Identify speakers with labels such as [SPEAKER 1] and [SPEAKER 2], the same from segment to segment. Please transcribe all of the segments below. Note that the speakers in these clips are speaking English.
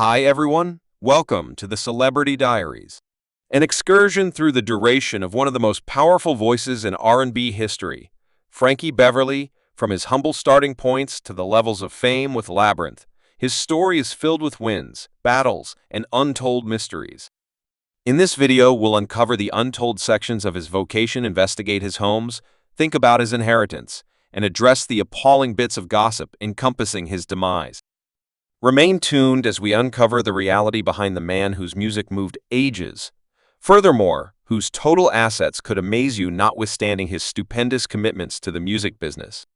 [SPEAKER 1] Hi everyone, welcome to the Celebrity Diaries, an excursion through the duration of one of the most powerful voices in R&B history, Frankie Beverly. From his humble starting points to the levels of fame with Labyrinth, his story is filled with wins, battles, and untold mysteries. In this video, we'll uncover the untold sections of his vocation, investigate his homes, think about his inheritance, and address the appalling bits of gossip encompassing his demise. Remain tuned as we uncover the reality behind the man whose music moved ages. Furthermore, whose total assets could amaze you notwithstanding his stupendous commitments to the music business.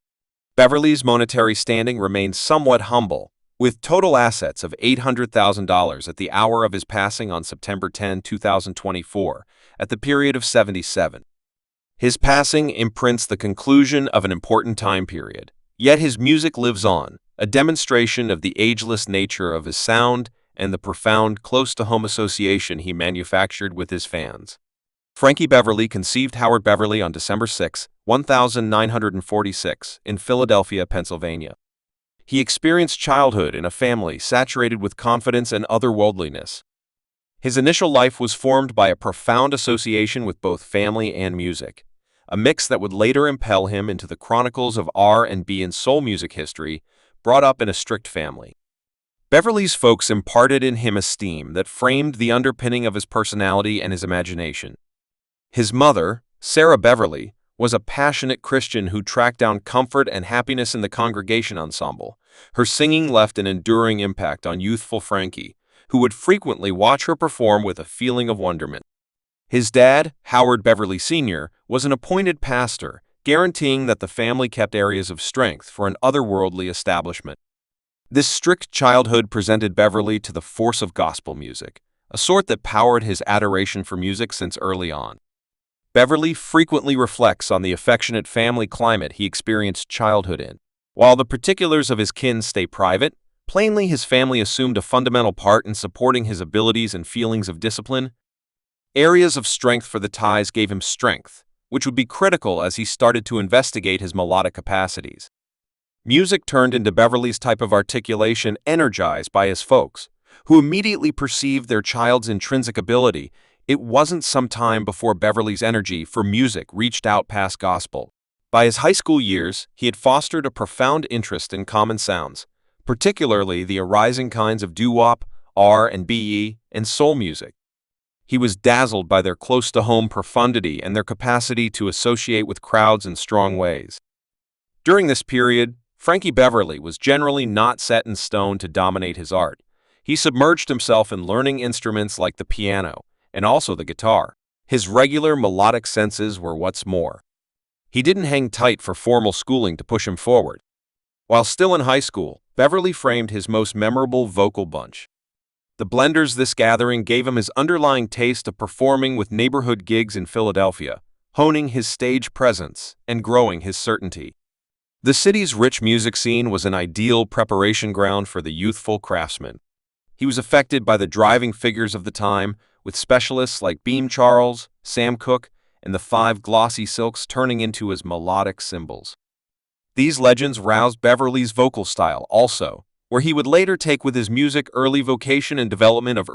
[SPEAKER 1] Beverly's monetary standing remains somewhat humble, with total assets of $800,000 at the hour of his passing on September 10, 2024, at the period of 77. His passing imprints the conclusion of an important time period, yet his music lives on, a demonstration of the ageless nature of his sound and the profound close-to-home association he manufactured with his fans. Frankie Beverly conceived Howard Beverly on December 6, 1946, in Philadelphia, Pennsylvania. He experienced childhood in a family saturated with confidence and otherworldliness. His initial life was formed by a profound association with both family and music, a mix that would later impel him into the chronicles of R&B and soul music history, brought up in a strict family. Beverly's folks imparted in him esteem that framed the underpinning of his personality and his imagination. His mother, Sarah Beverly, was a passionate Christian who tracked down comfort and happiness in the congregation ensemble. Her singing left an enduring impact on youthful Frankie, who would frequently watch her perform with a feeling of wonderment. His dad, Howard Beverly Sr., was an appointed pastor, guaranteeing that the family kept areas of strength for an otherworldly establishment. This strict childhood presented Beverly to the force of gospel music, a sort that powered his adoration for music since early on. Beverly frequently reflects on the affectionate family climate he experienced childhood in. While the particulars of his kin stay private, plainly his family assumed a fundamental part in supporting his abilities and feelings of discipline. Areas of strength for the ties gave him strength, which would be critical as he started to investigate his melodic capacities. Music turned into Beverly's type of articulation energized by his folks, who immediately perceived their child's intrinsic ability. It wasn't some time before Beverly's energy for music reached out past gospel. By his high school years, he had fostered a profound interest in common sounds, particularly the arising kinds of doo-wop, R&B, and soul music. He was dazzled by their close-to-home profundity and their capacity to associate with crowds in strong ways. During this period, Frankie Beverly was generally not set in stone to dominate his art. He submerged himself in learning instruments like the piano, and also the guitar. His regular melodic senses were what's more. He didn't hang tight for formal schooling to push him forward. While still in high school, Beverly framed his most memorable vocal bunch. The Blenders. This gathering gave him his underlying taste of performing with neighborhood gigs in Philadelphia, honing his stage presence and growing his certainty. The city's rich music scene was an ideal preparation ground for the youthful craftsman. He was affected by the driving figures of the time, with specialists like Beam Charles, Sam Cooke, and the Five Glossy Silks turning into his melodic symbols. These legends roused Beverly's vocal style also, where he would later take with his music early vocation and development of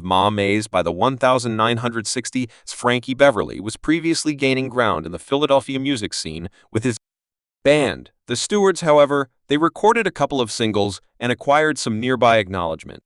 [SPEAKER 1] Ma Mays. By the 1960s, Frankie Beverly was previously gaining ground in the Philadelphia music scene with his band, the Stewards. However, they recorded a couple of singles and acquired some nearby acknowledgement.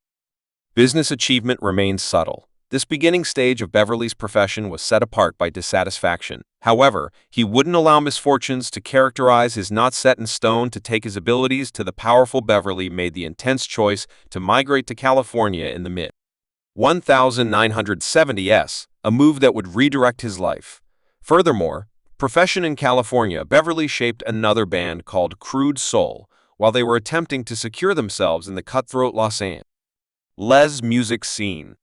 [SPEAKER 1] Business achievement remained subtle. This beginning stage of Beverly's profession was set apart by dissatisfaction. However, he wouldn't allow misfortunes to characterize his not set in stone to take his abilities to the powerful. Beverly made the intense choice to migrate to California in the mid-1970s, a move that would redirect his life. Furthermore, profession in California, Beverly shaped another band called Crude Soul while they were attempting to secure themselves in the cutthroat Los Angeles music scene.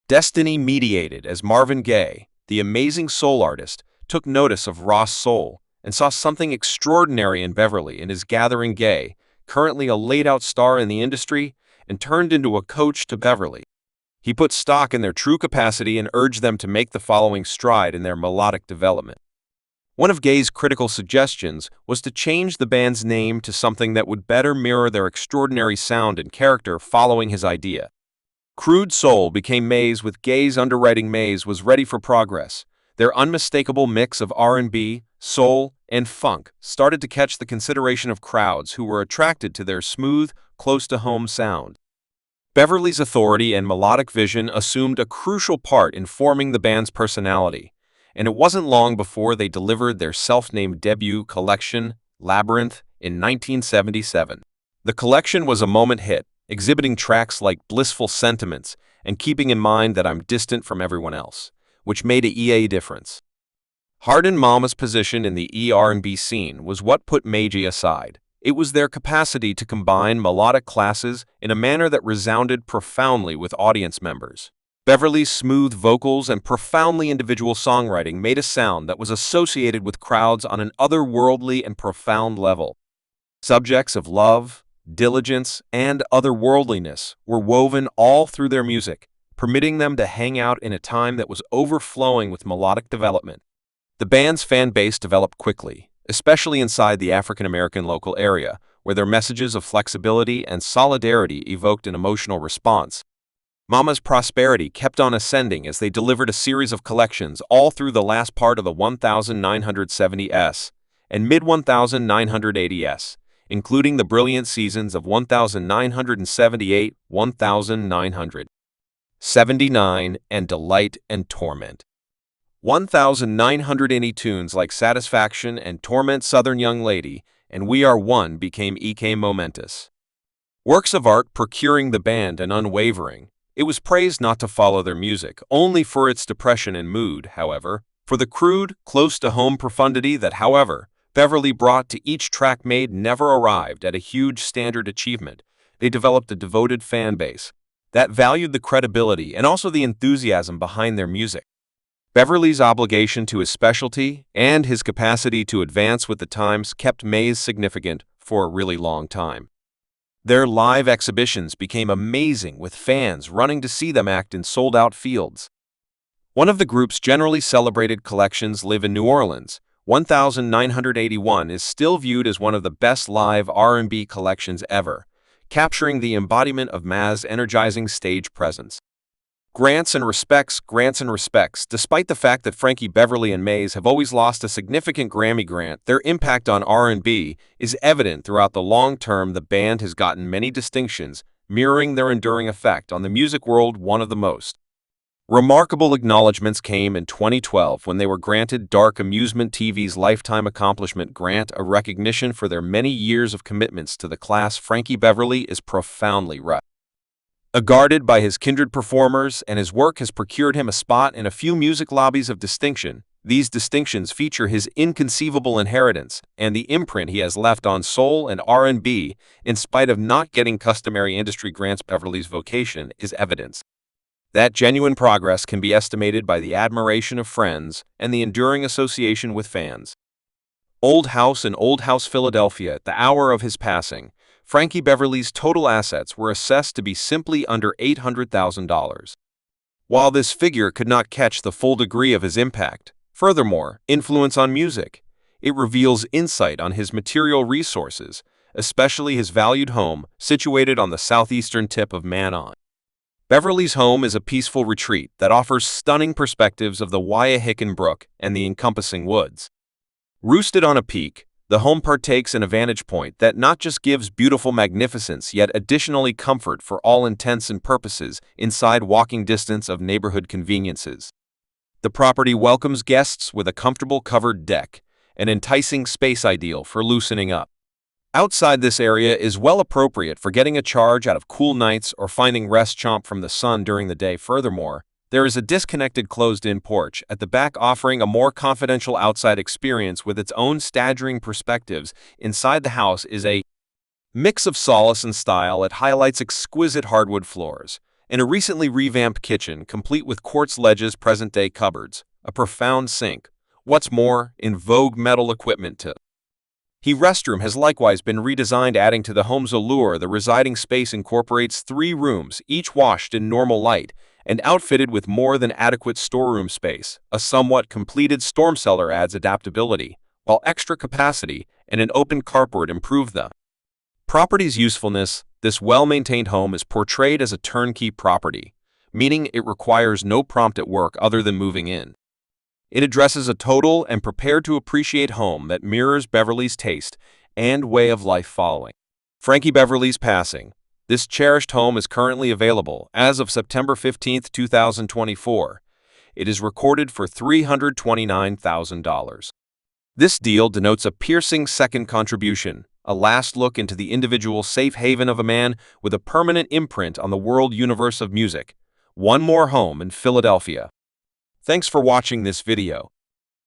[SPEAKER 1] Destiny mediated as Marvin Gaye, the amazing soul artist, took notice of Ross Soul and saw something extraordinary in Beverly and his gathering. Gaye, currently a laid-out star in the industry, and turned into a coach to Beverly. He put stock in their true capacity and urged them to make the following stride in their melodic development. One of Gaye's critical suggestions was to change the band's name to something that would better mirror their extraordinary sound and character. Following his idea, Crude Soul became Maze, with Gaye's underwriting. Maze was ready for progress. Their unmistakable mix of R&B, soul, and funk started to catch the consideration of crowds who were attracted to their smooth, close-to-home sound. Beverly's authority and melodic vision assumed a crucial part in forming the band's personality, and it wasn't long before they delivered their self-named debut collection, Labyrinth, in 1977. The collection was a moment hit, exhibiting tracks like Blissful Sentiments and Keeping in Mind That I'm Distant from Everyone Else, which made a difference. Hardin Mama's position in the R&B scene was what put Meiji aside. It was their capacity to combine melodic classes in a manner that resounded profoundly with audience members. Beverly's smooth vocals and profoundly individual songwriting made a sound that was associated with crowds on an otherworldly and profound level. Subjects of love, diligence, and otherworldliness were woven all through their music, permitting them to hang out in a time that was overflowing with melodic development. The band's fan base developed quickly, especially inside the African-American local area, where their messages of flexibility and solidarity evoked an emotional response. Mama's prosperity kept on ascending as they delivered a series of collections all through the last part of the 1970s and mid-1980s, including the brilliant seasons of 1978, 1979, and Delight and Torment. 1980 tunes like Satisfaction and Torment, Southern Young Lady, and We Are One became momentous works of art, procuring the band an unwavering. It was praised not to follow their music only for its depression and mood, however, for the crude, close-to-home profundity that, however, Beverly brought to each track never arrived at a huge standard achievement. They developed a devoted fan base that valued the credibility and also the enthusiasm behind their music. Beverly's obligation to his specialty and his capacity to advance with the times kept Maze significant for a really long time. Their live exhibitions became amazing, with fans running to see them act in sold-out fields. One of the group's generally celebrated collections, Live in New Orleans, 1981, is still viewed as one of the best live R&B collections ever, capturing the embodiment of Maz's energizing stage presence. Grants and respects. Despite the fact that Frankie Beverly and Maze have always lost a significant Grammy grant, their impact on R&B is evident throughout the long term. The band has gotten many distinctions, mirroring their enduring effect on the music world. One of the most remarkable acknowledgments came in 2012 when they were granted Dark Amusement TV's Lifetime Accomplishment Grant, a recognition for their many years of commitments to the class. Frankie Beverly is profoundly regarded by his kindred performers, and his work has procured him a spot in a few music lobbies of distinction. These distinctions feature his inconceivable inheritance and the imprint he has left on soul and R&B. In spite of not getting customary industry grants, Beverly's vocation is evidence that genuine progress can be estimated by the admiration of friends and the enduring association with fans. Old House in Old House, Philadelphia. At the hour of his passing, Frankie Beverly's total assets were assessed to be simply under $800,000. While this figure could not catch the full degree of his impact, furthermore, influence on music, it reveals insight on his material resources, especially his valued home, situated on the southeastern tip of Manon. Beverly's home is a peaceful retreat that offers stunning perspectives of the Wyahickan Brook and the encompassing woods. Roosted on a peak, the home partakes in a vantage point that not just gives beautiful magnificence, yet additionally comfort for all intents and purposes inside walking distance of neighborhood conveniences. The property welcomes guests with a comfortable covered deck, an enticing space ideal for loosening up. Outside this area is well appropriate for getting a charge out of cool nights or finding rest chomp from the sun during the day. Furthermore, there is a disconnected closed-in porch at the back, offering a more confidential outside experience with its own staggering perspectives. Inside the house is a mix of solace and style. It highlights exquisite hardwood floors and a recently revamped kitchen, complete with quartz ledges, present-day cupboards, a profound sink. What's more, in vogue metal equipment too. The restroom has likewise been redesigned, adding to the home's allure. The residing space incorporates 3 rooms, each washed in normal light, and outfitted with more than adequate storeroom space. A somewhat completed storm cellar adds adaptability, while extra capacity and an open carport improve the property's usefulness. This well-maintained home is portrayed as a turnkey property, meaning it requires no prompt at work other than moving in. It addresses a total and prepared to appreciate home that mirrors Beverly's taste and way of life following Frankie Beverly's passing. This cherished home is currently available as of September 15, 2024. It is recorded for $329,000. This deal denotes a piercing second contribution, a last look into the individual safe haven of a man with a permanent imprint on the world universe of music. One more home in Philadelphia. Thanks for watching this video.